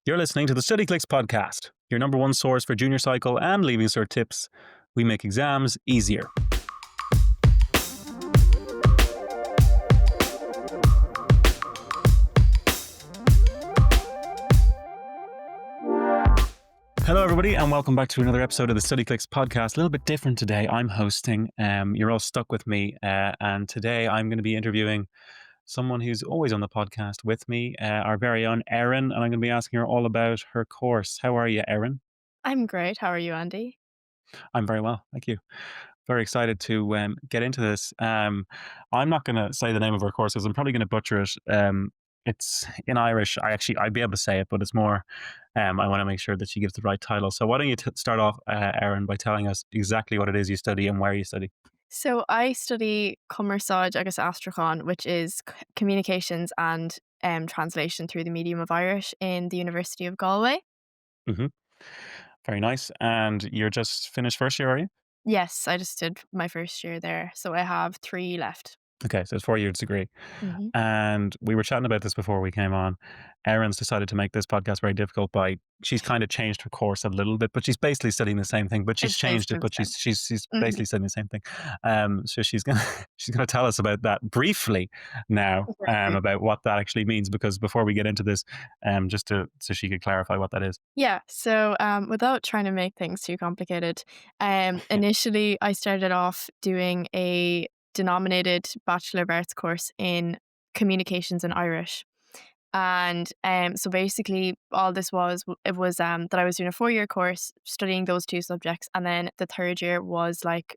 You're listening to the Studyclix Podcast, your number one source for junior cycle and leaving cert tips. We make exams easier. Hello, everybody, and welcome back to another episode of the Studyclix Podcast. A little bit different today. I'm hosting. You're all stuck with me, and today I'm going to be interviewing someone who's always on the podcast with me, our very own Erin, and I'm going to be asking her all about her course. How are you, Erin? I'm great. How are you, Andy? I'm very well, thank you. Very excited to get into this. I'm not going to say the name of our course because I'm probably going to butcher it. It's in Irish. I'd be able to say it, but it's more. I want to make sure that she gives the right title. So why don't you start off, Erin, by telling us exactly what it is you study and where you study? So I study Cumarsáid Agus Aistriúchán, which is communications and translation through the medium of Irish in the University of Galway. Hmm. Very nice. And you're just finished first year, are you? Yes, I just did my first year there, so I have 3 left. Okay, so it's 4 years degree. hmm And we were chatting about this before we came on. Erin's decided to make this podcast very difficult by she's kind of changed her course a little bit, but she's basically studying the same thing. But she's It's changed it, basically but the she's same. basically studying the same thing. So she's gonna she's gonna tell us about that briefly now, Mhm. about what that actually means. Because before we get into this, so she could clarify what that is. Yeah, so without trying to make things too complicated, initially I started off doing a denominated Bachelor of Arts course in communications in Irish. And so basically, all this it was that I was doing a 4 year course studying those 2 subjects, and then the third year was like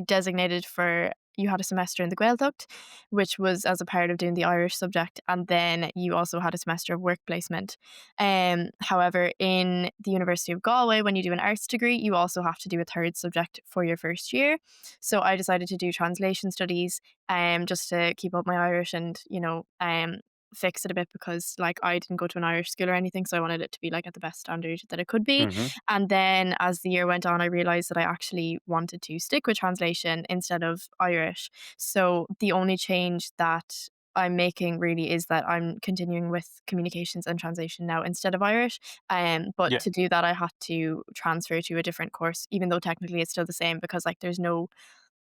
designated for you had a semester in the Gaelscoil, which was as a part of doing the Irish subject, and then you also had a semester of work placement. However, in the University of Galway, when you do an arts degree, you also have to do a third subject for your first year. So I decided to do translation studies, just to keep up my Irish and fix it a bit because like I didn't go to an Irish school or anything, so I wanted it to be like at the best standard that it could be. Hmm. And then as the year went on, I realized that I actually wanted to stick with translation instead of Irish. So the only change that I'm making really is that I'm continuing with communications and translation now instead of Irish. But Yeah. to do that, I had to transfer to a different course, even though technically it's still the same because like there's no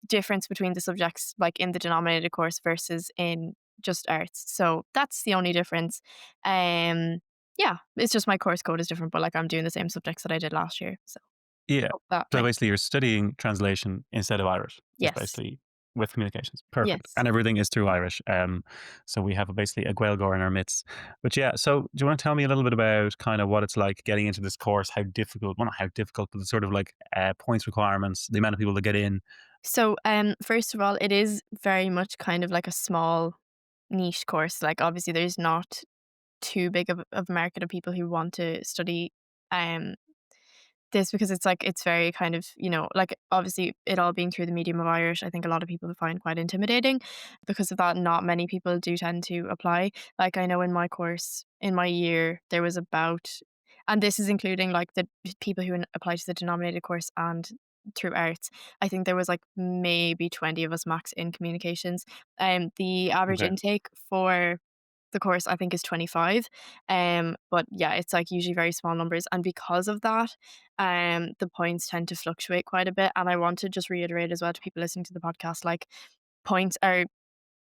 difference between the subjects like in the denominated course versus in just arts. So that's the only difference. Um yeah, it's just my course code is different, but like I'm doing the same subjects that I did last year. So Yeah. hope that So makes basically, you're studying translation instead of Irish. Is yes. basically with communications. Perfect. Yes. And everything is through Irish. So we have basically a Gaelgore in our midst. But yeah, so do you want to tell me a little bit about kind of what it's like getting into this course? How difficult? Well, not how difficult, but the sort of like points requirements, the amount of people that get in. So first of all, it is very much kind of like a small niche course. Like obviously there's not too big of a market of people who want to study um this because it's like it's very kind of like obviously it all being through the medium of Irish, I think a lot of people find quite intimidating. Because of that, not many people do tend to apply. Like I know in my course in my year there was about, and this is including like the people who apply to the denominated course and through arts, I think there was like maybe 20 of us max in communications. The average Okay. intake for the course I think is 25. But yeah, it's like usually very small numbers. And because of that, the points tend to fluctuate quite a bit. And I want to just reiterate as well to people listening to the podcast, like points are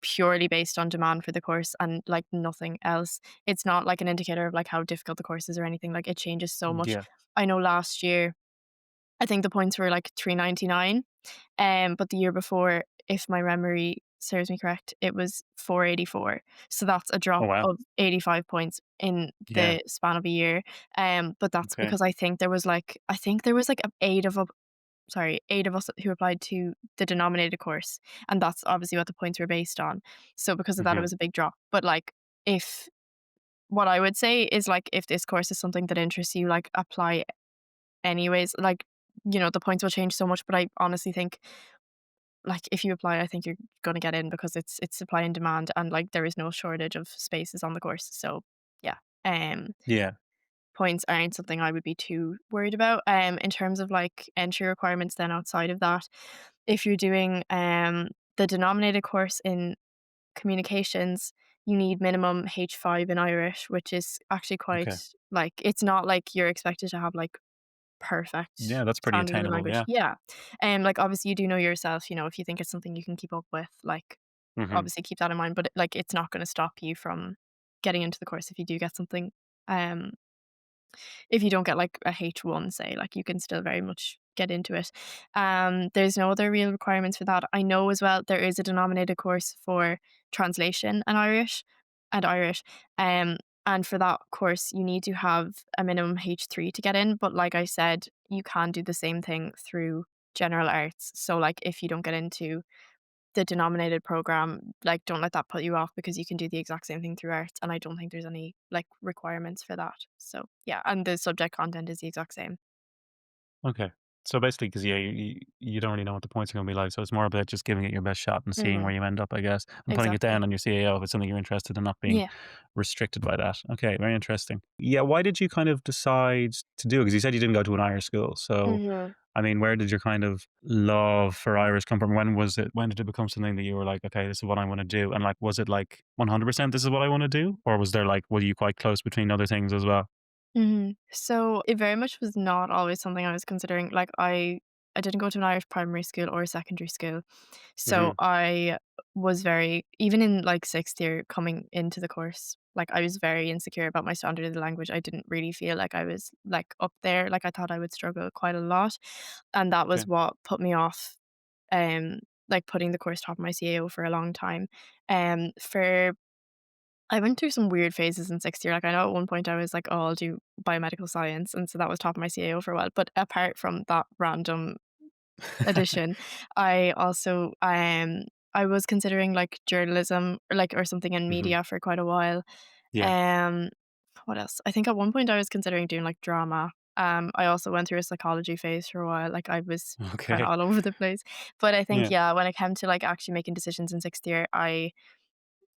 purely based on demand for the course and like nothing else. It's not like an indicator of like how difficult the course is or anything. Like it changes so much. Yeah. I know last year I think the points were like 399. But the year before, if my memory serves me correct, it was 484. So that's a Oh, drop wow. of 85 points in Yeah. the span of a year. But that's Okay. because I think there was like 8 of us who applied to the denominated course, and that's obviously what the points were based on. So because of that, it Hmm. was a big drop. But like, if what I would say is like, if this course is something that interests you, like apply anyways. Like, the points will change so much, but I honestly think like if you apply, I think you're gonna get in because it's supply and demand and like there is no shortage of spaces on the course. So yeah. Um Yeah. Points aren't something I would be too worried about. In terms of like entry requirements then outside of that, if you're doing the denominated course in communications, you need minimum H5 in Irish, which is actually quite Okay. like it's not like you're expected to have like perfect Yeah, that's pretty standard of the attainable. language. Yeah. Yeah. Like obviously you do know yourself, if you think it's something you can keep up with, like Hmm. obviously keep that in mind, but like it's not going to stop you from getting into the course if you do get something. Um if you don't get like a H1, say, like you can still very much get into it. There's no other real requirements for that. I know as well there is a denominated course for translation and Irish. Um, and for that course, you need to have a minimum H3 to get in. But like I said, you can do the same thing through general arts. So like if you don't get into the denominated program, like, don't let that put you off because you can do the exact same thing through arts, and I don't think there's any, like, requirements for that. So, yeah, and the subject content is the exact same. Okay. So basically, because yeah, you don't really know what the points are going to be like, so it's more about just giving it your best shot and seeing where Mhm. you end up, I guess, and putting it Exactly. down on your CAO if it's something you're interested in, not being Yeah. restricted by that. Okay, very interesting. Yeah, why did you kind of decide to do it? Because you said you didn't go to an Irish school, so Mhm. I mean, where did your kind of love for Irish come from? When was it? When did it become something that you were like, okay, this is what I want to do? And like, was it like 100% this is what I want to do, or was there like, were you quite close between other things as well? Mhm. So, it very much was not always something I was considering. Like, I didn't go to an Irish primary school or secondary school. So, Hmm. I was very even in, like, 6th year coming into the course, like, I was very insecure about my standard of the language. I didn't really feel like I was, like, up there. Like, I thought I would struggle quite a lot, and that was Okay. what put me off, um, like, putting the course top of my CAO for a long time. For I went through some weird phases in 6th year. Like, I know at one point I was like, "Oh, I'll do biomedical science," and so that was top of my CAO for a while. But apart from that random addition, I also, I was considering, like, journalism or, like or something in Hmm. media for quite a while. Yeah. Um, what else? I think at one point I was considering doing, like, drama. I also went through a psychology phase for a while. Like, I was kinda Okay. all over the place. But I think, Yeah. yeah, when it came to, like, actually making decisions in 6th year, I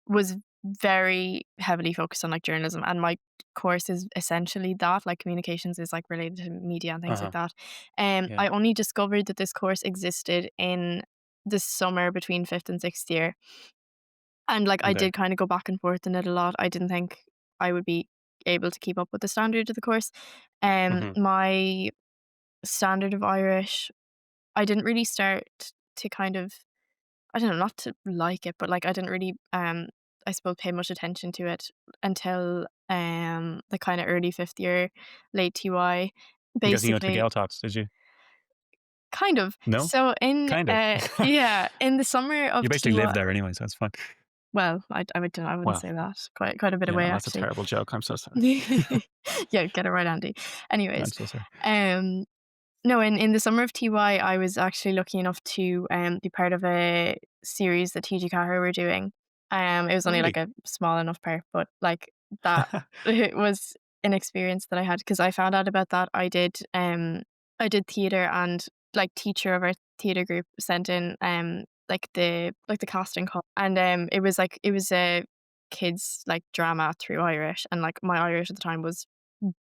was very heavily focused on, like, journalism, and my course is essentially that, like, communications is, like, related to media and Uh things like huh. that. Yeah. I only discovered that this course existed in the summer between 5th and 6th year, and, like, I Okay. did kinda go back and forth in it a lot. I didn't think I would be able to keep up with the standard of the course. Hmm. My standard of Irish, I didn't really start to kind of I don't know, not to like it, but, like, I didn't really, I suppose, pay much attention to it until, the kinda early 5th year, late TY. I'm guessing you went to Basically Gale Talks, did you? kind of. No? So in, Kind of. yeah, in the summer You of basically live TY there anyway, so it's fine. well, I wouldn't Well, say that. Quite a bit yeah, away, no, that's a actually. terrible joke. I'm so sorry. Yeah, get it right, Andy. I'm Anyways, so sorry. um no, in the summer of TY, I was actually lucky enough to, be part of a series that TG Ceathair were doing. It was Oh, only like really? a small enough part, but like that it was an experience that I had because I found out about that. I did theater and like teacher of our theater group sent in like the casting call and it was a kids like drama through Irish and like my Irish at the time was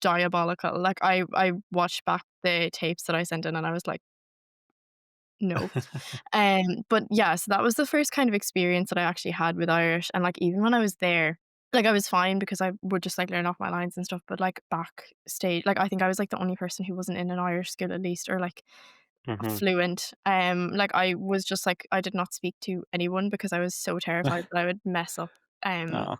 diabolical. Like, I watched back the tapes that I sent in and I was like, "No." But yeah, so that was the first kind of experience that I actually had with Irish, and, like, even when I was there, like, I was fine because I would just, like, learn off my lines and stuff, but, like, backstage like, I think I was, like, the only person who wasn't in an Irish school at least or, like, Hmm. fluent. Like, I was just, like I did not speak to anyone because I was so terrified that I would mess up, um Oh,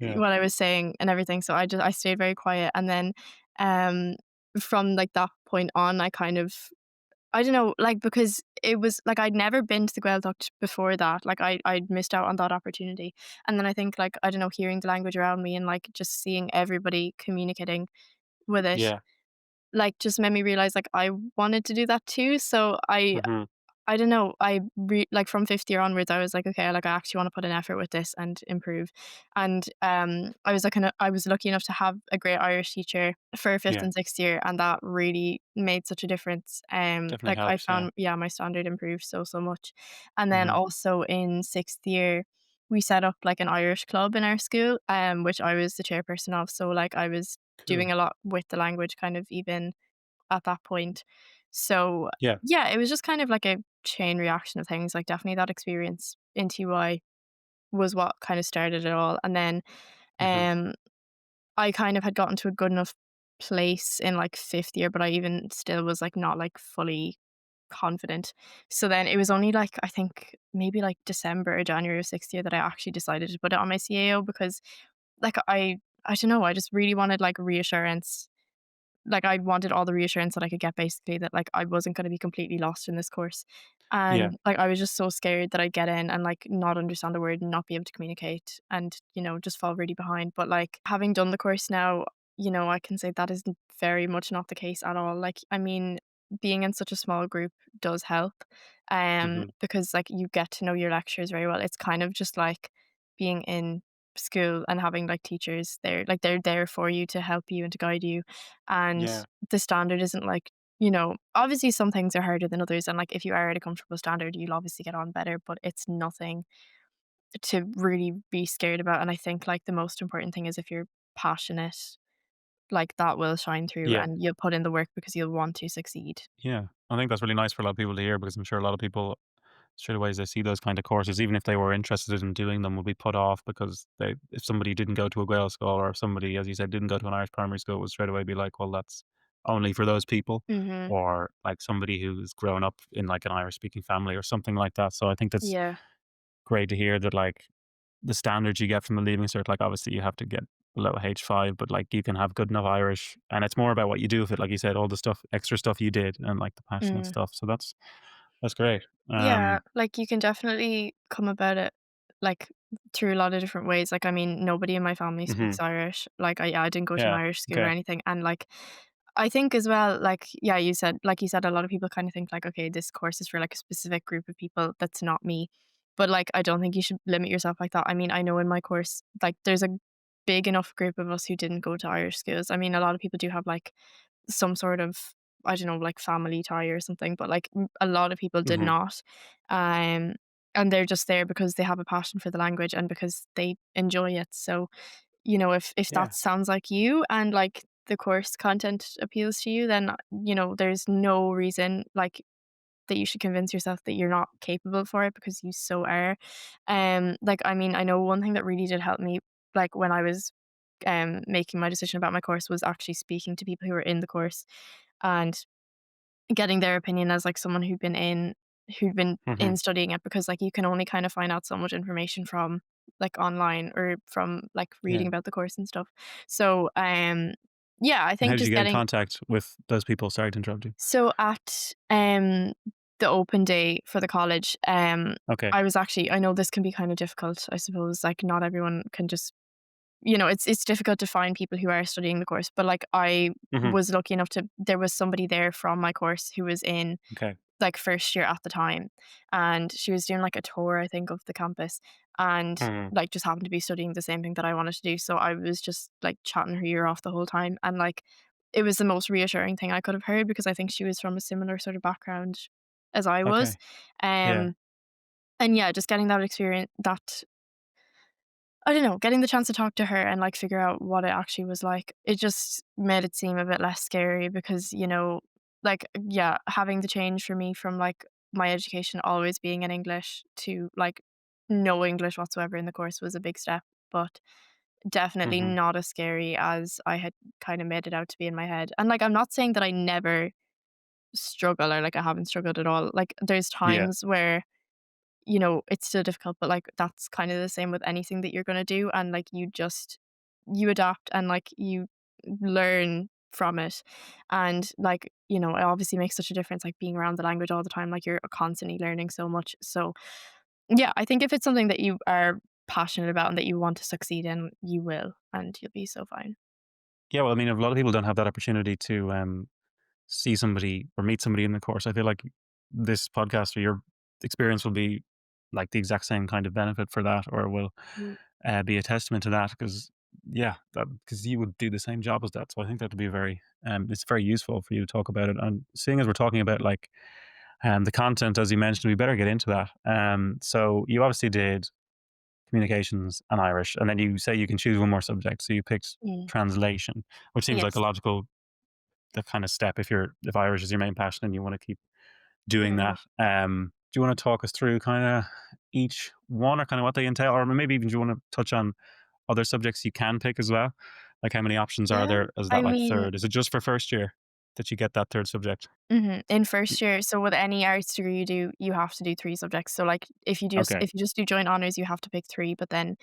yeah. what I was saying and everything, so I stayed very quiet, and then, um, from, like, that point on, I kind of I don't know, like, because it was like, I'd never been to the Gaeltacht before that, like, I'd missed out on that opportunity, and then I think, like, I don't know, hearing the language around me and, like, just seeing everybody communicating with it, Yeah. like, just made me realize, like, I wanted to do that too, so Hmm. I don't know. Like from 5th year onwards, I was like, okay, like I actually want to put an effort with this and improve. And I was lucky enough to have a great Irish teacher for 5th Yeah. and 6th year, and that really made such a difference. Definitely Like I helps. Yeah. found, yeah, my standard improved so much. And then Hmm. also in 6th year, we set up like an Irish club in our school, which I was the chairperson of. So like I was doing Cool. a lot with the language, kind of even at that point. So, Yeah. yeah, it was just kind of like a chain reaction of things, like, definitely that experience in TY. was what kind of started it all. And then Hmm. um I kind of had gotten to a good enough place in like fifth year, but I even still was like not like fully confident. So then it was only like I think maybe like December or January of sixth year that I actually decided to put it on my CAO because like I don't know, I just really wanted like reassurance. Like I wanted all the reassurance that I could get basically that like I wasn't going to be completely lost in this course. Yeah. And like I was just so scared that I'd get in and like not understand the word and not be able to communicate and, just fall really behind. But like having done the course now, I can say that is very much not the case at all. Like, I mean, being in such a small group does help Hmm. because like you get to know your lecturers very well. It's kind of just like being in school and having like teachers there, like they're there for you to help you and to guide you. And Yeah. the standard isn't like, obviously some things are harder than others. And like if you are at a comfortable standard, you'll obviously get on better, but it's nothing to really be scared about. And I think like the most important thing is if you're passionate, like that will shine through Yeah. and you'll put in the work because you'll want to succeed. Yeah. I think that's really nice for a lot of people to hear because I'm sure a lot of people straight away as they see those kind of courses, even if they were interested in doing them, will be put off because if somebody didn't go to a Gaelscoil or if somebody, as you said, didn't go to an Irish primary school, would straight away be like, well, that's only for those people, Mhm. or like somebody who's grown up in like an Irish speaking family or something like that. So I think that's Yeah. great to hear that like the standards you get from the leaving cert, like obviously you have to get below H5, but like you can have good enough Irish, and it's more about what you do with it. Like you said, all the stuff, extra stuff you did, and like the passionate Mm. stuff. So that's great. Yeah, like, you can definitely come about it, like, through a lot of different ways, like, I mean, nobody in my family Mhm. speaks Irish, like, I didn't go to an Yeah. Irish school or Okay. anything, and, like, I think as well, like, yeah, you said, a lot of people kinda think, like, "Okay, this course is for, like, a specific group of people." That's not me, but, like, I don't think you should limit yourself like that. I mean, I know in my course, like, there's a big enough group of us who didn't go to Irish schools. I mean, a lot of people do have, like, some sort of, I don't know, like family tie or something, but like a lot of people did Mhm. not. Um, and they're just there because they have a passion for the language and because they enjoy it. So, if Yeah. that sounds like you and like the course content appeals to you, then there's no reason like that you should convince yourself that you're not capable for it because you so are. Like I mean, I know one thing that really did help me, like when I was making my decision about my course was actually speaking to people who were in the course and getting their opinion as like someone who'd been in Mhm. studying it because like you can only kind of find out so much information from like online or from like reading Yeah. about the course and stuff. So yeah, I And how think did you just get in getting contact with those people? Sorry to interrupt you. so at the open day for the college, Okay. I know this can be kind of difficult, I suppose, like not everyone can just it's difficult to find people who are studying the course, but like I Mhm. was lucky enough to there was somebody there from my course who was in Okay. like first year at the time and she was doing like a tour I think of the campus and Mhm. like just happened to be studying the same thing that I wanted to do. So I was just like chatting her ear off the whole time and like it was the most reassuring thing I could have heard because I think she was from a similar sort of background as I was. Okay. Yeah. Um and yeah, just getting that experience that I don't know, getting the chance to talk to her and, like, figure out what it actually was like, it just made it seem a bit less scary because, like, yeah, having the change for me from, like, my education always being in English to, like, no English whatsoever in the course was a big step, but definitely Mhm. not as scary as I had kinda made it out to be in my head, and, like, I'm not saying that I never struggle or, like, I haven't struggled at all, like, there's Yeah. times where it's still difficult, but, like, that's kinda the same with anything that you're gonna do, and, like, you adapt and, like, you learn from it, and, like, it obviously makes such a difference, like, being around the language all the time, like, you're constantly learning so much, so, yeah, I think if it's something that you are passionate about and that you want to succeed in, you will, and you'll be so fine. Yeah, well, I mean, a lot of people don't have that opportunity to, see somebody or meet somebody in the course. I feel like this podcast or your experience will be like the exact same kind of benefit for that, or will Mm, be a testament to that. Because yeah, because you would do the same job as that. So I think that would be very, it's very useful for you to talk about it. And seeing as we're talking about like the content, as you mentioned, we better get into that. So you obviously did communications and Irish, and then you say you can choose one more subject. So you picked mm. translation, which seems like a Yes. logical the kind of step if Irish is your main passion and you want to keep doing Mm. that. Do you want to talk us through kind of each one, or kind of what they entail, or maybe even do you want to touch on other subjects you can pick as well? Like how many options are Yeah, there as I that like mean, third? Is it just for first year that you get that third subject? in Y- first year, so with any arts degree you do, you have to do 3 subjects. So, like, Okay. if you just do joint honours, you have to pick 3, but then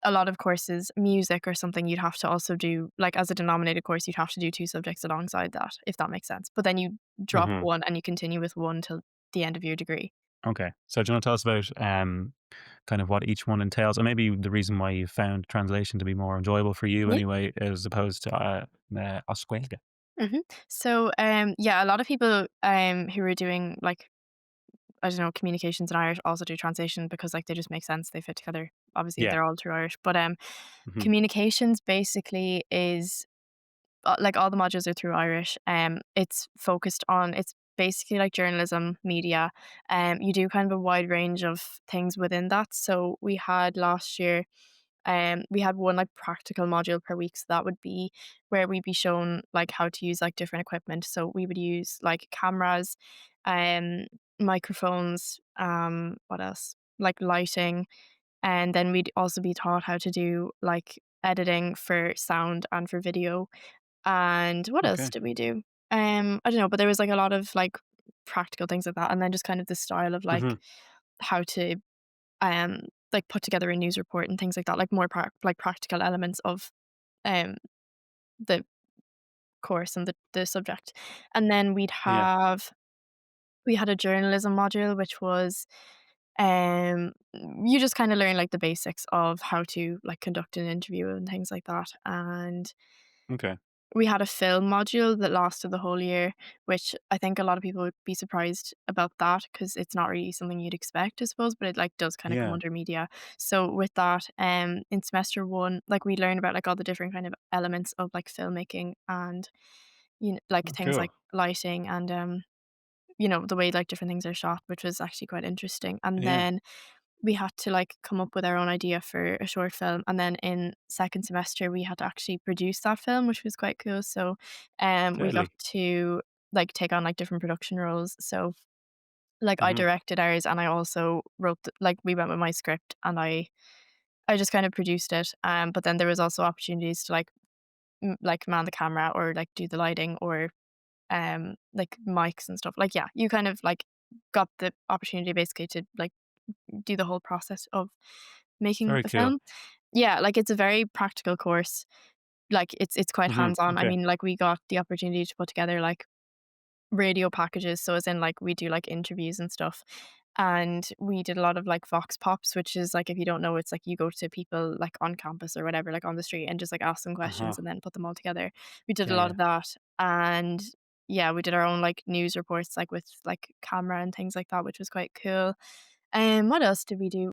a lot of courses, music or something, you'd have to also do like, as a denominated course, you'd have to do 2 subjects alongside that, if that makes sense. But then you drop Hmm. 1 and you continue with 1 till the end of your degree. Okay. So do you want to tell us about kind of what each one entails, and maybe the reason why you found translation to be more enjoyable for you Yeah. anyway, as opposed to Oscuelga? Mhm. So, yeah, a lot of people, who are doing, like, I don't know, communications in Irish also do translation because, like, they just make sense, they fit together. Obviously, Yeah. they're all through Irish, but, Hmm. communications basically is like, all the modules are through Irish. It's basically like journalism, media. You do kind of a wide range of things within that. So we had last year, we had one like practical module per week. So that would be where we'd be shown like how to use like different equipment. So we would use like cameras, um, microphones, what else? Like lighting. And then we'd also be taught how to do like editing for sound and for video. And what else Okay. did we do? I don't know, but there was, like, a lot of, like, practical things like that, and then just kind of the style of, Hmm. like, how to, um, like, put together a news report and things like that, like, more practical elements of, um, the course and the subject. And then Yeah. we had a journalism module, which was, um, you just kinda learn, like, the basics of how to, like, conduct an interview and things like that, and Okay. we had a film module that lasted the whole year, which I think a lot of people would be surprised about that because it's not really something you'd expect, I suppose, but it, like, does kinda come Yeah. under media. So with that, in semester 1, like, we learned about, like, all the different kind of elements of, like, filmmaking and, like, Oh, things cool. like lighting and, the way, like, different things are shot, which was actually quite interesting. And Yeah. then we had to, like, come up with our own idea for a short film, and then in second semester, we had to actually produce that film, which was quite cool. So, we got Deadly. to, like, take on, like, different production roles. So, like, I Hmm. directed ours, and I also wrote like, we went with my script, and I just kind of produced it, but then there was also opportunities to, like, like, man the camera or, like, do the lighting or, like, mics and stuff. Like, yeah, you kind of, like, got the opportunity basically to, like, do the whole process of making Very the cool. film. Yeah, like, it's a very practical course. Like, it's quite Hmm. hands-on. I Okay. mean, like, we got the opportunity to put together, like, radio packages, so as in, like, we do, like, interviews and stuff, and we did a lot of, like, vox pops, which is, like, if you don't know, it's, like, you go to people, like, on campus or whatever, like, on the street and just, like, ask them Uh-huh. questions and then put them all together. We did a Yeah. lot Yeah. of that, and, yeah, we did our own, like, news reports, like, with, like, camera and things like that, which was quite cool. What else did we do?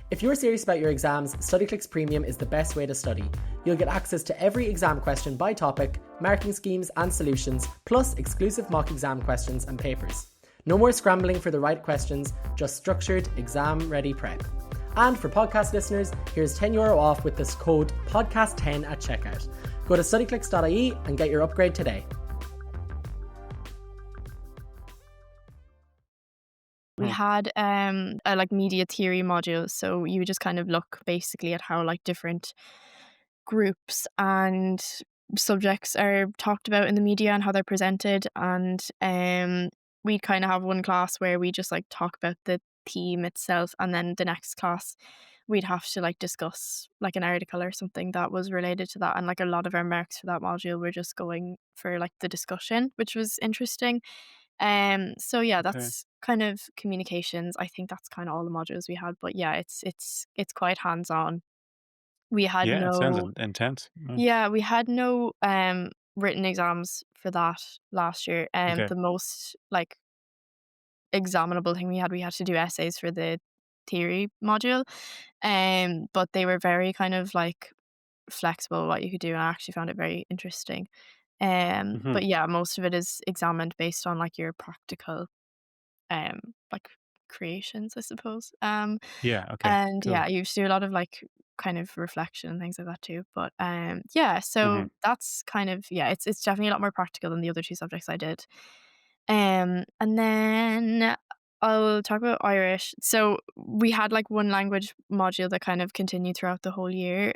If you're serious about your exams, Studyclix Premium is the best way to study. You'll get access to every exam question by topic, marking schemes and solutions, plus exclusive mock exam questions and papers. No more scrambling for the right questions, just structured, exam-ready prep. And for podcast listeners, here's €10 off with this code PODCAST10 at checkout. Go to studyclix.ie and get your upgrade today. We Huh. had, a, like, media theory module, so you would just kind of look basically at how, like, different groups and subjects are talked about in the media and how they're presented, and, we'd kinda have one class where we just, like, talk about the theme itself, and then the next class, we'd have to, like, discuss, like, an article or something that was related to that, and, like, a lot of our marks for that module were just going for, like, the discussion, which was interesting. So yeah, Okay. that's kind of communications. I think that's kinda all the modules we had, but yeah, it's quite hands-on. We had Yeah. It sounds no intense. Mm. Yeah, we had no, written exams for that last year. Okay. The most, like, examinable thing we had to do essays for the theory module, but they were very kind of, like, flexible what you could do, and I actually found it very interesting. Hmm. But yeah, most of it is examined based on, like, your practical um, like, creations, I suppose. Yeah. Okay. And Cool. yeah, you used to do a lot of, like, kind of reflection and things like that too. But, yeah, Hmm. so that's kind of yeah, it's definitely a lot more practical than the other 2 subjects I did. And then I'll talk about Irish. So we had like one language module that kind of continued throughout the whole year,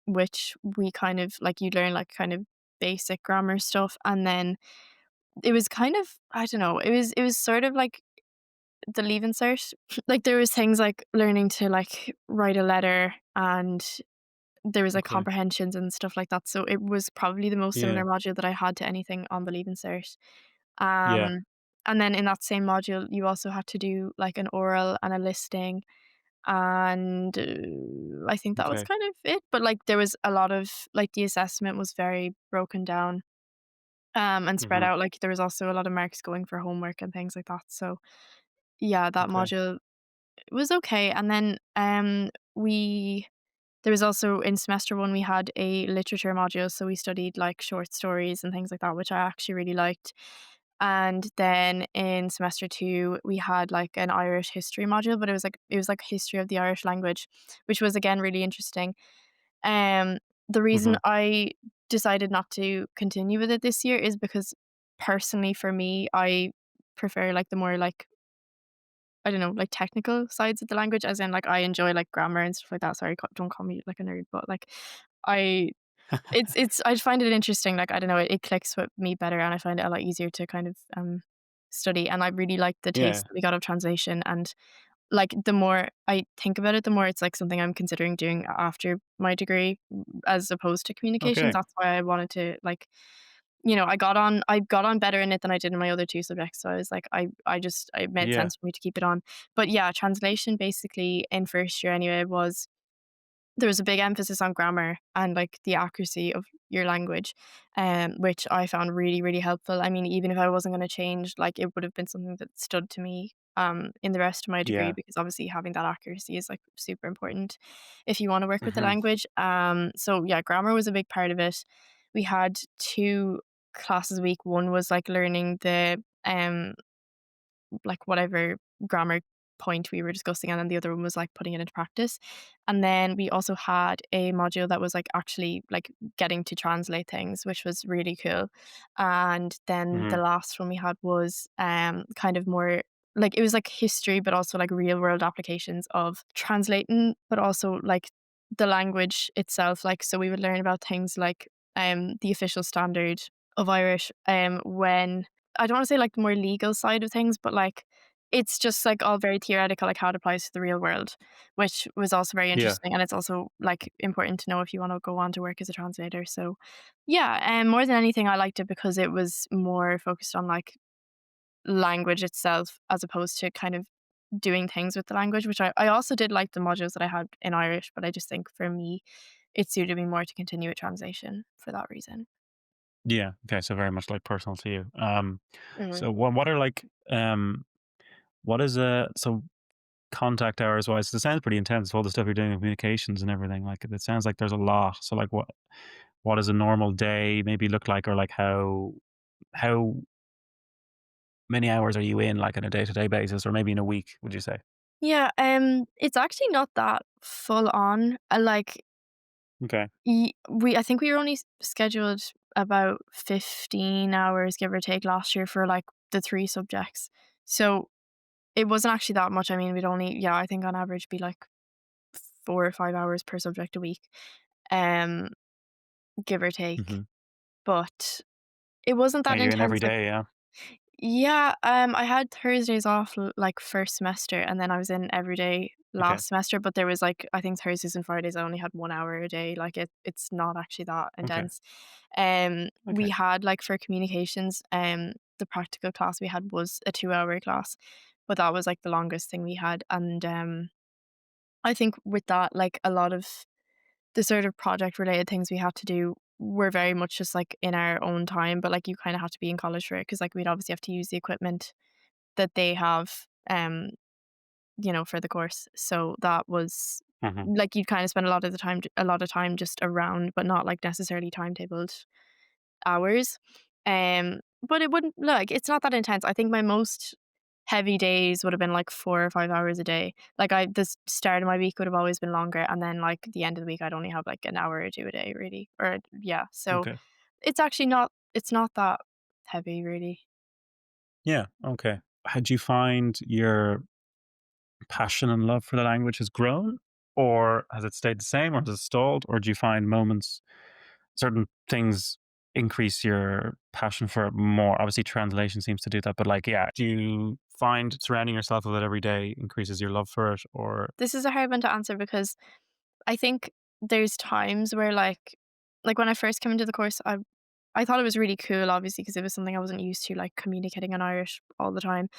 which we kind of like you learn like kind of basic grammar stuff, and then it was kind of I don't know, it was sort of like the leaving cert. Like there was things like learning to like write a letter, and there was like Okay. comprehensions and stuff like that. So it was probably the most Yeah. similar module that I had to anything on the leaving cert. Yeah. Um, and then in that same module, you also had to do like an oral and a listing, and I think that was Okay. kind of it. But like there was a lot of like the assessment was very broken down, and spread Hmm. out. Like there was also a lot of marks going for homework and things like that. So yeah, that Okay. module was okay. And then we there was also in semester one we had a literature module, so we studied like short stories and things like that, which I actually really liked. And then in semester two we had like an Irish history module, but it was like history of the Irish language, which was again really interesting. Um the reason Hmm. I decided not to continue with it this year is because personally for me I prefer like the more like I don't know, like, technical sides of the language, as in, like, I enjoy, like, grammar and stuff like that. Sorry, ca don't call me, like, a nerd, but, like, I it's I find it interesting, like, I don't know, it clicks with me better, and I find it a lot easier to kind of, study, and I really like the Yeah. taste that we got of translation, and, like, the more I think about it, the more it's, like, something I'm considering doing after my degree, as opposed to communications. Okay. That's why I wanted to, like I got on better in it than I did in my other 2 subjects, so I was like, I just it made Yeah. sense for me to keep it on. But yeah, translation basically in first year anyway was there was a big emphasis on grammar and, like, the accuracy of your language, which I found really, really helpful. I mean, even if I wasn't gonna change, like, it would have been something that stood to me, in the rest of my degree Yeah. because obviously having that accuracy is, like, super important if you wanna work with the Hmm. language. So yeah, grammar was a big part of it. We had 2 classes a week. One was, like, learning the, like, whatever grammar point we were discussing, and then the other one was, like, putting it into practice. And then we also had a module that was, like, actually, like, getting to translate things, which was really cool. And then the Hmm. last one we had was, kind of more like, it was, like, history, but also, like, real world applications of translating, but also, like, the language itself. Like, so we would learn about things like, the official standard of Irish, when I don't wanna say, like, the more legal side of things, but, like, it's just, like, all very theoretical, like, how it applies to the real world, which was also very Yeah. interesting, and it's also, like, important to know if you wanna go on to work as a translator. So, yeah, more than anything, I liked it because it was more focused on, like, language itself as opposed to kind of doing things with the language, which I also did like the modules that I had in Irish, but I just think for me, it suited me more to continue with translation for that reason. Yeah. Okay. So very much like personal to you. Mhm. So what are like what is so contact hours wise? It sounds pretty intense. All the stuff you're doing in communications and everything. Like it sounds like there's a lot. So like what does a normal day maybe look like, or like how many hours are you in, like on a day to day basis, or maybe in a week? Would you say? Yeah, it's actually not that full on. Like Okay. I think we were only scheduled about 15 hours, give or take, last year for like the 3 subjects. So it wasn't actually that much. I mean, we'd only, yeah, I think on average be like 4 or 5 hours per subject a week, um, give or take. Hmm. But it wasn't Are that you in every intense. Like, day? Yeah. yeah, I had Thursdays off like first semester, and then I was in every day Okay. last semester. But there was like I think Thursdays and Fridays I only had 1 hour a day. Like it's not actually that Okay. intense. We Okay. had like for communications, the practical class we had was a 2 hour class, but that was like the longest thing we had. And I think with that, like a lot of the sort of project related things we had to do were very much just like in our own time, but like you kind of had to be in college for it because like we'd obviously have to use the equipment that they have, for the course. So that was Hmm. like you'd kind of spend a lot of time just around, but not like necessarily timetabled hours. But it wouldn't like it's not that intense. I think my most heavy days would have been like 4 or 5 hours a day. Like the start of my week would have always been longer, and then like the end of the week I'd only have like an hour or 2 a day really. Or yeah. So Okay. it's not that heavy really. Yeah. Okay. had you find your passion and love for the language has grown, or has it stayed the same, or has it stalled, or do you find moments, certain things increase your passion for it more? Obviously, translation seems to do that, but like, yeah, do you find surrounding yourself with it every day increases your love for it, or This is a hard one to answer because I think there's times where like when I first came into the course, I thought it was really cool, obviously, because it was something I wasn't used to, like communicating in Irish all the time.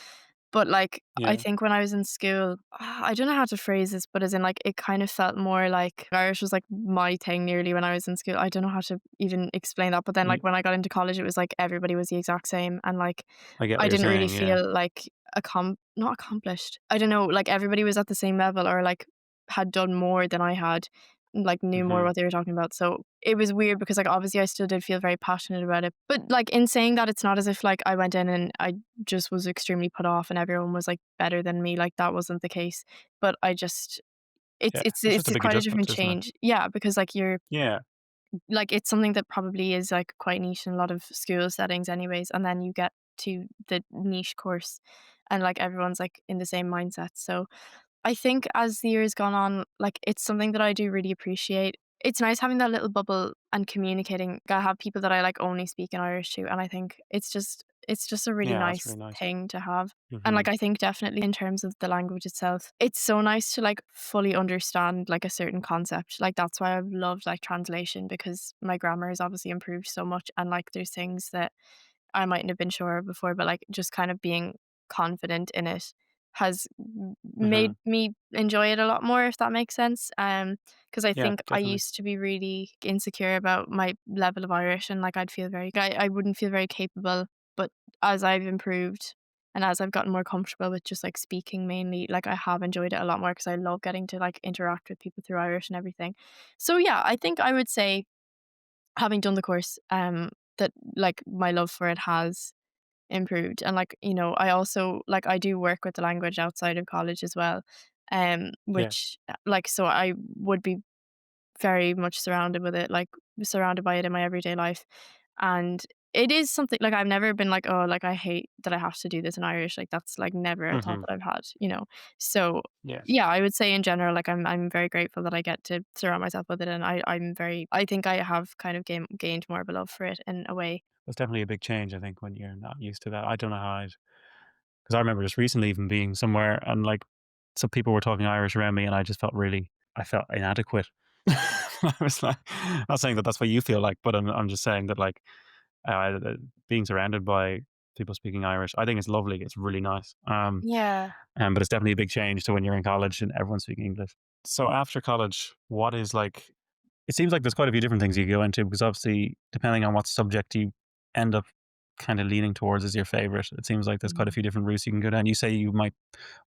But like I yeah, think when I was in school, I don't know how to phrase this, but as in like it kind of felt more like Irish was like my thing nearly when I was in school. I don't know how to even explain that. But then you, like when I got into college, it was like everybody was the exact same, and like I get what I you're didn't really saying. Yeah, feel like not accomplished. I don't know, like everybody was at the same level or like had done more than I had, like knew more hmm, what they were talking about. So it was weird because like obviously I still did feel very passionate about it. But like in saying that, it's not as if like I went in and I just was extremely put off and everyone was like better than me. Like that wasn't the case. But I just it's yeah. it's It's just it's a big quite a adjustment, different isn't it? change. Yeah, because like you're Yeah, like it's something that probably is like quite niche in a lot of school settings anyways, and then you get to the niche course and like everyone's like in the same mindset. So I think as the years gone on, like it's something that I do really appreciate. It's nice having that little bubble and communicating. I have people that I like only speak in Irish to, and I think it's just a really yeah, that's nice really nice. thing to have. And Hmm. like I think definitely in terms of the language itself, it's so nice to like fully understand like a certain concept. Like that's why I've loved like translation because my grammar has obviously improved so much, and like there's things that I mightn't have been sure of before, but like just kind of being confident in it has Hmm. made me enjoy it a lot more, if that makes sense. Because I Yeah, think I definitely. used to be really insecure about my level of Irish, and like I wouldn't feel very capable. But as I've improved and as I've gotten more comfortable with just like speaking mainly, like I have enjoyed it a lot more because I love getting to like interact with people through Irish and everything. So yeah, I think I would say having done the course, that like my love for it has improved. And like, I also like I do work with the language outside of college as well. Yeah. Which like so I would be very much surrounded with it, like surrounded by it in my everyday life. And it is something like I've never been like, oh, like I hate that I have to do this in Irish. Like that's like never a thought Hmm. that I've had. So Yes. yeah, I would say in general, like I'm very grateful that I get to surround myself with it, and I think I have kind of gained more of a love for it in a way. That's definitely a big change, I think, when you're not used to that. I don't know how I'd, because I remember just recently even being somewhere and like some people were talking Irish around me and I just felt really, I felt inadequate. I was like, not saying that that's what you feel like, but I'm just saying that like being surrounded by people speaking Irish, I think it's lovely. It's really nice. Yeah. But it's definitely a big change to when you're in college and everyone's speaking English. So after college, what is like, it seems like there's quite a few different things you go into because obviously, depending on what subject you end up kind of leaning towards as your favorite, it seems like there's quite a Mhm. few different routes you can go down. You say you might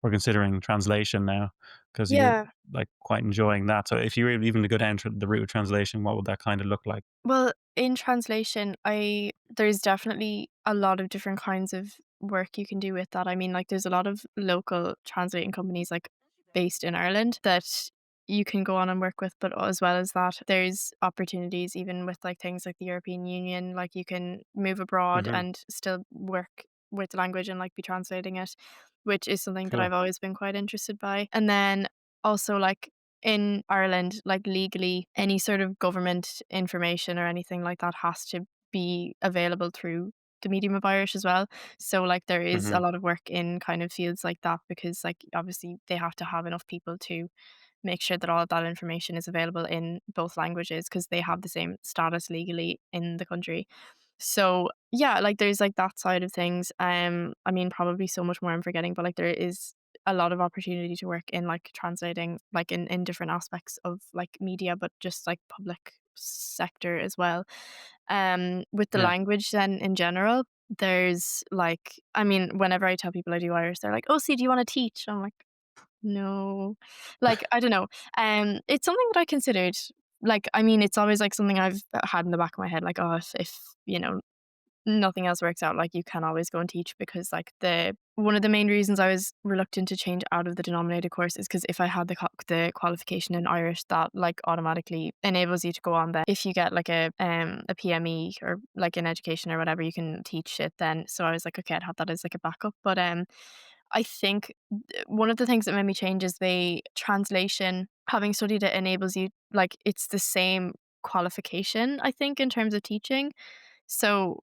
were considering translation now because you're Yeah. like quite enjoying that. So if you were even to go down the route of translation, what would that kind of look like? Well, in translation, I there's definitely a lot of different kinds of work you can do with that. I mean, like there's a lot of local translating companies like based in Ireland that you can go on and work with, but as well as that, there's opportunities even with like things like the European Union, like you can move abroad Hmm. and still work with the language and like be translating it, which is something that Cool. I've always been quite interested by. And then also like in Ireland, like legally, any sort of government information or anything like that has to be available through the medium of Irish as well. So like there is Hmm. a lot of work in kind of fields like that because like obviously they have to have enough people to make sure that all of that information is available in both languages because they have the same status legally in the country. So yeah, like there's like that side of things. I mean probably so much more I'm forgetting, but like there is a lot of opportunity to work in like translating like in different aspects of like media, but just like public sector as well. With the Yeah. language then in general, there's like I mean, whenever I tell people I do Irish, they're like, "Oh, see, do you want to teach?" I'm like, no. Like, I don't know. It's something that I considered. Like, I mean, it's always like something I've had in the back of my head, like, oh, if nothing else works out, like you can always go and teach, because like the one of the main reasons I was reluctant to change out of the denominated course is because if I had the qualification in Irish, that like automatically enables you to go on. Then if you get like a PME or like in education or whatever, you can teach it then. So I was like, okay, I'd have that as like a backup. But I think one of the things that made me change is the translation. Having studied it enables you, like, it's the same qualification, I think, in terms of teaching. So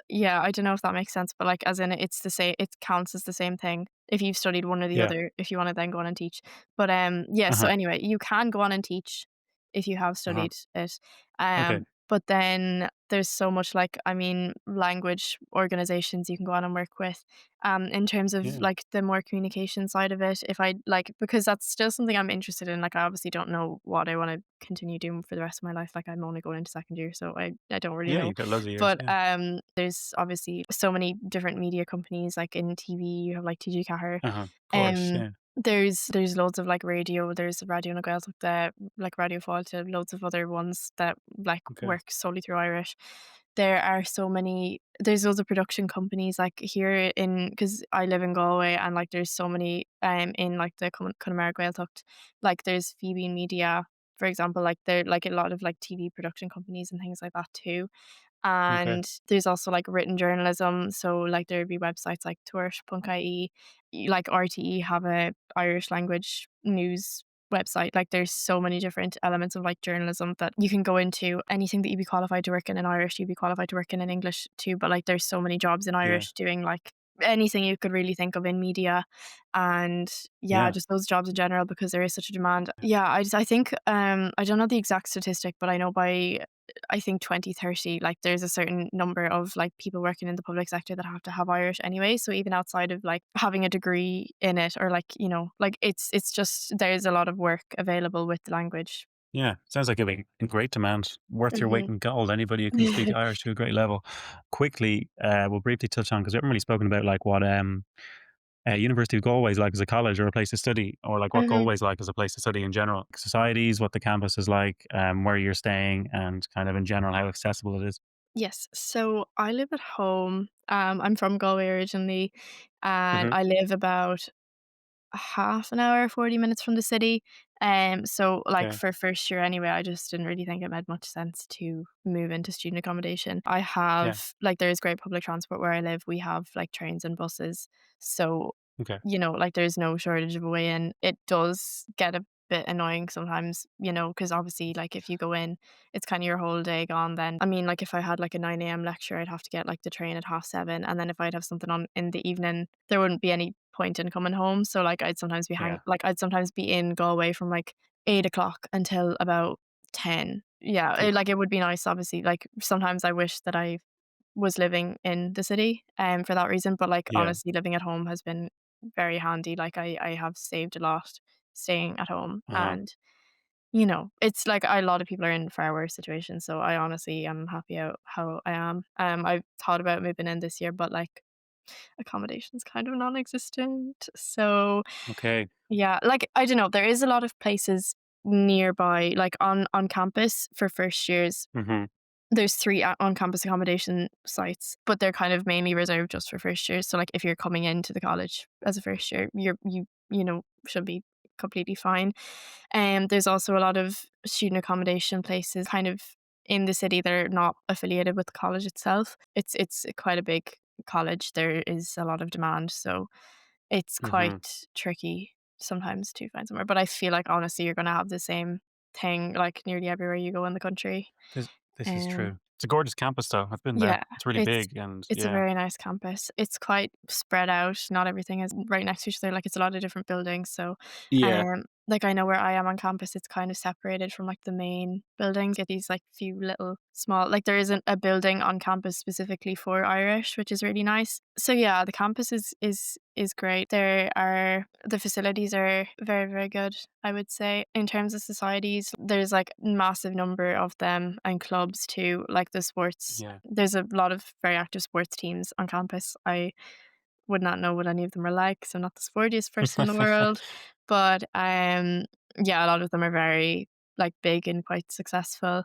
yeah, I don't know if that makes sense, but like, as in, it's the same. It counts as the same thing if you've studied one or the Yeah. other. If you want to then go on and teach, but yeah. So Uh-huh. anyway, you can go on and teach if you have Uh-huh. studied it. Okay. But then there's so much, like, I mean, language organizations you can go on and work with. In terms of Yeah. like the more communication side of it, if I like, because that's still something I'm interested in. Like, I obviously don't know what I want to continue doing for the rest of my life. Like, I'm only going into second year, so I don't really Yeah, know. you've got loads of years. But Yeah. there's obviously so many different media companies. Like in TV, you have like TG Cahir. Uh-huh. Of course. Um, Yeah. there's loads of like radio. There's Radio na Gaelscoil, like Radio Fáilte, loads of other ones that like Okay. work solely through Irish. There are so many. There's loads of production companies like here in, because I live in Galway, and like there's so many in like the Cumarsáid Gaeltacht. Like there's Phoebe Media, for example. Like there like a lot of like TV production companies and things like that too. Okay. And there's also like written journalism. So like there'd be websites like tuairt.ie, like RTE have a Irish language news website. Like there's so many different elements of like journalism that you can go into. Anything that you'd be qualified to work in Irish, you'd be qualified to work in English too. But like there's so many jobs in Yeah. Irish doing like anything you could really think of in media. And yeah, Yeah. just those jobs in general, because there is such a demand. Yeah, I think I don't know the exact statistic, but I know by I think 2030, like there's a certain number of like people working in the public sector that have to have Irish anyway. So even outside of like having a degree in it, or like, like it's just, there's a lot of work available with the language. Yeah. Sounds like it'll be in great demand, worth your weight Hmm. in gold. Anybody who can speak Irish to a great level. Quickly, we'll briefly touch on, because we haven't really spoken about like what University of Galway is like as a college or a place to study, or like what Hmm. Galway is like as a place to study in general. Societies, what the campus is like, where you're staying, and kind of in general how accessible it is. Yes. So I live at home. I'm from Galway originally, and Mm-hmm. I live about a half an hour, 40 minutes from the city. So like Okay. for first year anyway, I just didn't really think it made much sense to move into student accommodation. I Yeah. have like there's great public transport where I live. We have like trains and buses. So, Okay. like there's no shortage of a way in. It does get a bit annoying sometimes, because obviously like if you go in, it's kind of your whole day gone then. I mean, like if I had like a 9 a.m. lecture, I'd have to get like the train at 7:30. And then if I'd have something on in the evening, there wouldn't be any point in coming home. So like Yeah. I'd sometimes be in Galway from like 8 o'clock until about 10. Yeah, Oof. like it would be nice, obviously. Like sometimes I wish that I was living in the city for that reason. But like Yeah. honestly, living at home has been very handy. Like I have saved a lot staying at home. Uh-huh. And it's like a lot of people are in far worse situations. So I honestly am happy out how I am. I've thought about moving in this year, but like accommodation's kind of non-existent. So Okay. yeah, like I don't know, there is a lot of places nearby, like on campus for first years. Mm-hmm. There's three on-campus accommodation sites, but they're kind of mainly reserved just for first years. So like if you're coming into the college as a first year, you should be completely fine. There's also a lot of student accommodation places kind of in the city that are not affiliated with the college itself. It's quite a big college. There is a lot of demand, so it's Mm-hmm. quite tricky sometimes to find somewhere. But I feel like honestly you're gonna have the same thing like nearly everywhere you go in the country. This is Um true. It's a gorgeous campus, though. I've been there. yeah, It's really it's big, and it's a yeah. very nice campus. It's quite spread out. Not everything is right next to each other. Like it's a lot of different buildings. So, Yeah. like I know where I am on campus, it's kind of separated from like the main buildings. Get these like few little small, like there isn't a building on campus specifically for Irish, which is really nice. So yeah, the campus is great. The facilities are very, very good, I would say. In terms of societies, there's like massive number of them, and clubs too, like the sports. Yeah. There's a lot of very active sports teams on campus. I would not know what any of them are like, so I'm not the sportiest person in the world. But yeah, a lot of them are very like big and quite successful.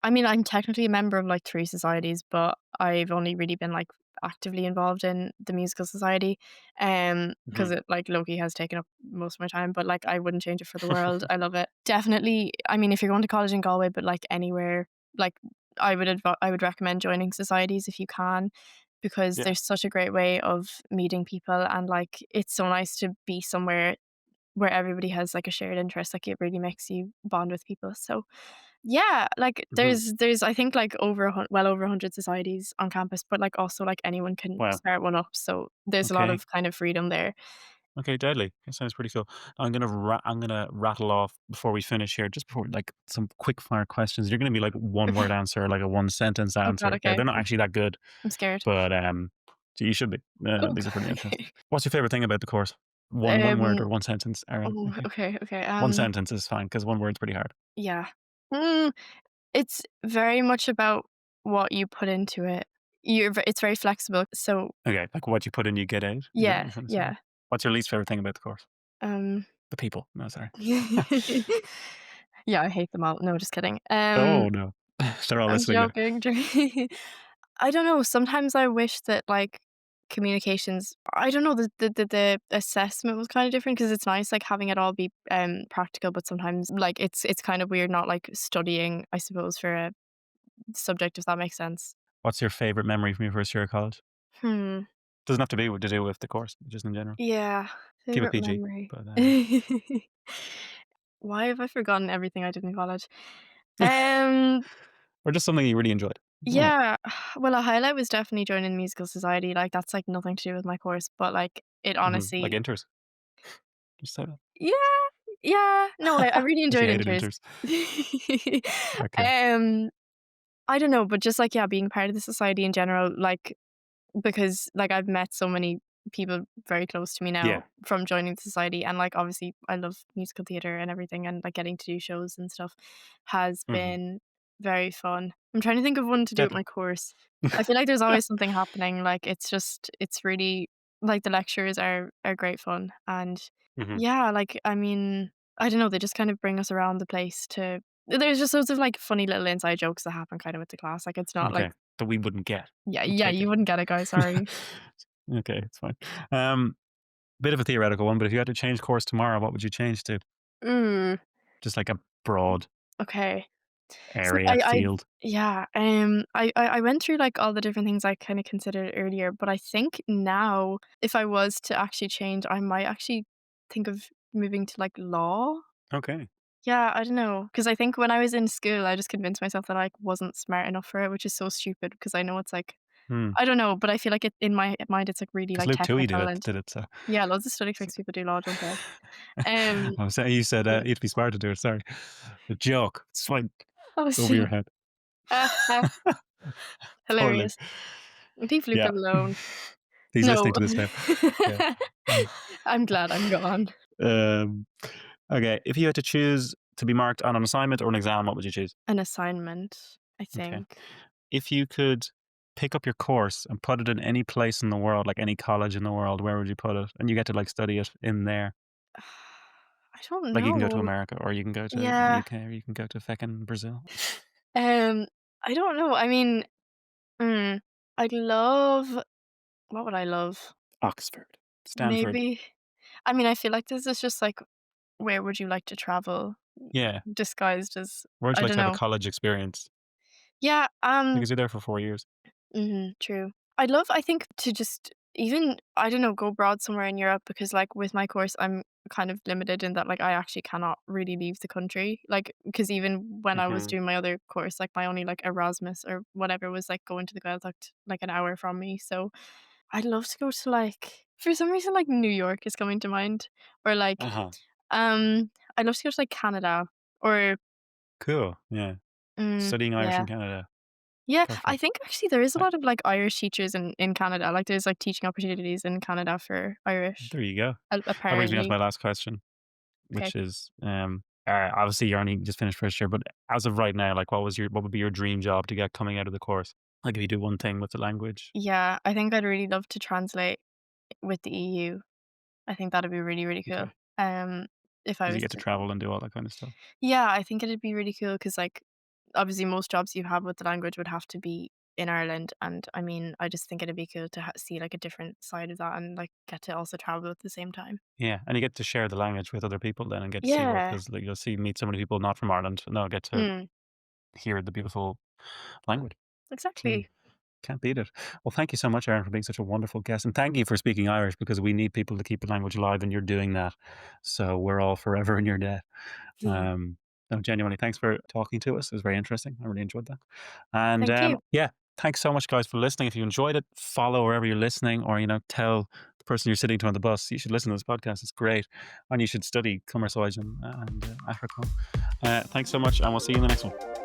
I mean, I'm technically a member of like 3 societies, but I've only really been like actively involved in the musical society, because Mhm. it like low-key has taken up most of my time, but like I wouldn't change it for the world. I love it. Definitely, I mean, if you're going to college in Galway, but like anywhere, like I would recommend joining societies if you can, because Yeah. there's such a great way of meeting people, and like it's so nice to be somewhere where everybody has like a shared interest. Like it really makes you bond with people. So yeah, like Mhm. there's I think like well over 100 societies on campus, but like also like anyone can Wow. start one up. So there's a lot Okay. of kind of freedom there. Okay, deadly. That sounds pretty cool. I'm gonna rattle off before we finish here, just before like some quick fire questions. You're gonna be like one word answer, like a one sentence Oh god, answer. okay. They're not actually that good, I'm scared. but so you should be. Oh, These are pretty interesting. okay. What's your favorite thing about the course? One word Um or one sentence, Erin. oh, Okay, okay, okay. one sentence is fine because one word's pretty hard. Yeah. Mm, it's very much about what you put into it. It's very flexible. So Okay, like what you put in, you get out. Is that what yeah, you're trying to say? yeah. What's your least favorite thing about the course? Um The people. No, sorry. yeah, I hate them all. No, just kidding. Oh no, they're all I'm listening now. joking. I don't know. Sometimes I wish that like communications. I don't know. The assessment was kind of different, because it's nice like having it all be practical, but sometimes like it's kind of weird not like studying, I suppose, for a subject, if that makes sense. What's your favorite memory from your first year of college? Hmm. Doesn't have to be to do with the course, just in general. Yeah. Keep it Favorite PG, memory. but Why have I forgotten everything I did in college? Um. or just something you really enjoyed. Don't know. Yeah. Well, a highlight was definitely joining the musical society. Like that's like nothing to do with my course, but like it Like honestly. inters. Just say that. Yeah, yeah. No, I really If you enjoyed hated inters. inters. Okay. Um, I don't know, but just like yeah, being part of the society in general, like because like I've met so many people very close to me Yeah. now from joining the society, and like obviously I love musical theater and everything, and like getting to do shows and stuff has Mhm. been very fun. I'm trying to think of one to do with Deadly. my course. I feel like there's always something happening. Like it's really like the lectures are great fun, and Mhm. yeah, like I mean I don't know, they just kind of bring us around the place to. There's just loads of like funny little inside jokes that happen kind of with the class. Like it's not like Okay. That we wouldn't get. yeah, I yeah, take you it. wouldn't get it, guys. Sorry. Okay, it's fine. Um, Bit of a theoretical one, but if you had to change course tomorrow, what would you change to? Mm, Just like a broad okay. So area, field. yeah, I went through like all the different things I kind of considered earlier, but I think now if I was to actually change, I might actually think of moving to like law. Okay. Yeah, I don't know, because I think when I was in school, I just convinced myself that I wasn't smart enough for it, which is so stupid because I know it's like Hmm. I don't know, but I feel like it in my mind it's like really Because like Luke Toohey technical and did it. So, yeah, loads of so Studyclix people do law, don't they? Um, I was saying you said yeah. you'd be smart to do it. Sorry, the joke. It's fine. Oh, It's over your see. head. Poor Luke. Hilarious. Leave Luke Yeah, alone. he's listening No. to this now. Yeah. I'm glad I'm gone. Um, okay, if you had to choose to be marked on an assignment or an exam, what would you choose? An assignment, I Okay. think. If you could pick up your course and put it in any place in the world, like any college in the world, where would you put it? And you get to like study it in there. I don't Like you can go to know. America or you can go to Yeah. UK or you can go to feckin' Brazil. Um, I don't know. I mean, mm, I'd love what would I love? Oxford, Stanford. Maybe. I mean, I feel like this is just like where would you like to travel Yeah. disguised as Where would you I like don't to have a know. college experience? Yeah, Because you're there for 4 years. true. I'd love, I think, to just even, I don't know, go abroad somewhere in Europe, because, like, with my course, I'm kind of limited in that, like, I actually cannot really leave the country. Like, because even when I was Hmm. doing my other course, like, my only, like, Erasmus or whatever was, like, going to the Gaelscoil, like, an hour from me. So I'd love to go to, like, for some reason, like, New York is coming to mind. Or, like, Uh-huh. I'd love to go to, like, Canada or, Cool. Yeah. Studying Irish in yeah. Canada. Yeah, I Perfect. think actually there is a I, lot of, like, Irish teachers in Canada, like, there's, like, teaching opportunities in Canada for Irish, there you go. That brings me on to apparently. my last question, Okay. which is obviously you only just finished first year, but as of right now, like what would be your dream job to get coming out of the course? Like if you do one thing with the language, Yeah, I think I'd really love to translate with the EU. I think that'd be really, really cool. okay, Um, if I because you was get to to travel and do all that kind of stuff. yeah, I think it'd be really cool because like, obviously most jobs you have with the language would have to be in Ireland, and I mean, I just think it'd be cool to see like a different side of that and like get to also travel at the same time. Yeah, and you get to share the language with other people then and get to see what, Yeah. because like, meet so many people not from Ireland, and they'll get to Mm, hear the beautiful language. Mm. exactly. Can't beat it. Well, thank you so much, Erin, for being such a wonderful guest. And thank you for speaking Irish, because we need people to keep the language alive, and you're doing that. So we're all forever in your debt. No, genuinely, thanks for talking to us. It was very interesting. I really enjoyed that. And Thank you. yeah, thanks so much, guys, for listening. If you enjoyed it, follow wherever you're listening, or, tell the person you're sitting to on the bus, you should listen to this podcast. It's great. And you should study Cumarsáid and Aistriúchán. Thanks so much, and we'll see you in the next one.